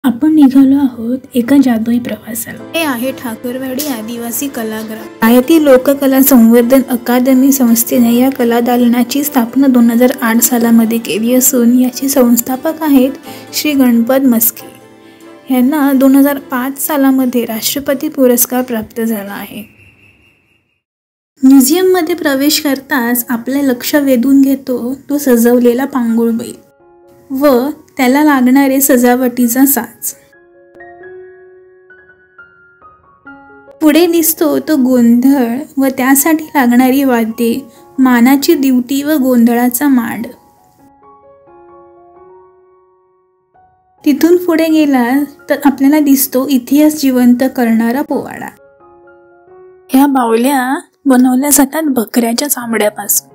आपण निघालो आहोत एका जादुई प्रवासाला। हे आहे ठाकरवाडी आदिवासी कलागृह। आयती लोककला संवर्धन अकादमी संस्थेने या कला दालनाची स्थापना 2008 सालामध्ये केली असून याचे संस्थापक आहेत श्री गणपत मस्के। यांना 2005 सालामध्ये राष्ट्रपती पुरस्कार प्राप्त झाला आहे। म्युझियम मध्ये प्रवेश करताच आपले लक्ष वेधून घेतो तो सजवलेला पांगुळ बैल व त्याला लागणारे सजावटीचा साज। पुढे दिसतो तो गोंधळ व त्यासाठी लागणारी वाद्ये, मानाची दिवटी व गोंधळाचा मांड। तिथून पुढे गेला तर आपल्याला दिसतो इतिहास जिवंत करणारा पोवाडा। ह्या बावल्या बनवल्या जातात बकऱ्याच्या चामड्यापासून।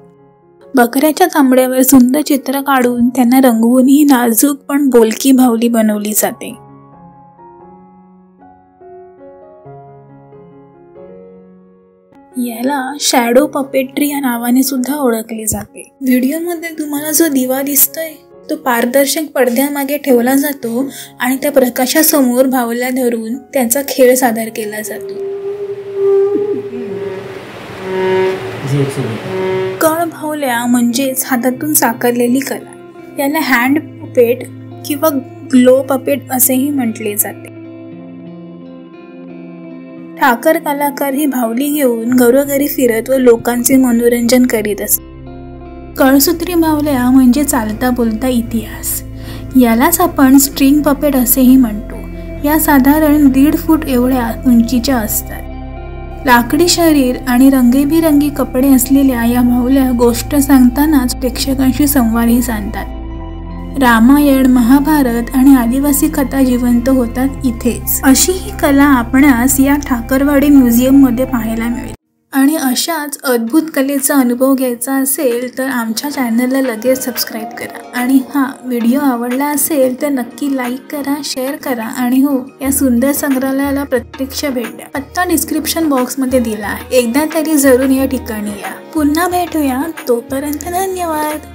बकऱ्याच्या चामड्यावर सुंदर चित्र काढून त्यांना रंगवून ही नाजूक पण बोलकी बाहुली बनवली जाते। याला शॅडो पपेट्री या नावाने सुद्धा ओळखले जाते। व्हिडिओ मध्ये तुम्हाला जो दिवा दिसतोय तो पारदर्शक पडद्यामागे ठेवला जातो आणि त्या प्रकाशासमोर बाहुल्या धरून त्यांचा खेळ सादर केला जातो। कळ बाहुल्या म्हणजेच हातातून साकारलेली कला, याला हँड पपेट किंवा ग्लो पपेट असेही म्हटले जाते। ठाकर कलाकार ही बाहुली घेऊन घरोघरी फिरत व लोकांचे मनोरंजन करीत असतात। कळसूत्री बाहुल्या म्हणजे चालता बोलता इतिहास, यालाच आपण स्ट्रिंग पपेट असेही म्हणतो। या साधारण 1.5 फूट एवढ्या उंचीच्या असतात। लाकडी शरीर आणि रंगीबिरंगी कपडे असलेल्या या बाहुल्या गोष्ट सांगतानाच प्रेक्षकांशी संवादही साधतात। रामायण, महाभारत आणि आदिवासी कथा जिवंत होतात इथेच। अशी ही कला आपणास या ठाकरवाडी म्युझियम मध्ये पाहायला मिळेल। आणि अशाच अद्भुत कलेचा अनुभव घ्यायचा असेल तर आमच्या चॅनलला लगेच सबस्क्राईब करा। आणि व्हिडिओ आवडला असेल तर नक्की लाईक करा, शेअर करा आणि या सुंदर संग्रहालयाला प्रत्यक्ष भेट द्या। पत्ता डिस्क्रिप्शन बॉक्स मध्ये दिला आहे, एकदा तरी जरूर या ठिकाणी या। पुन्हा भेटूया, तोपर्यंत धन्यवाद।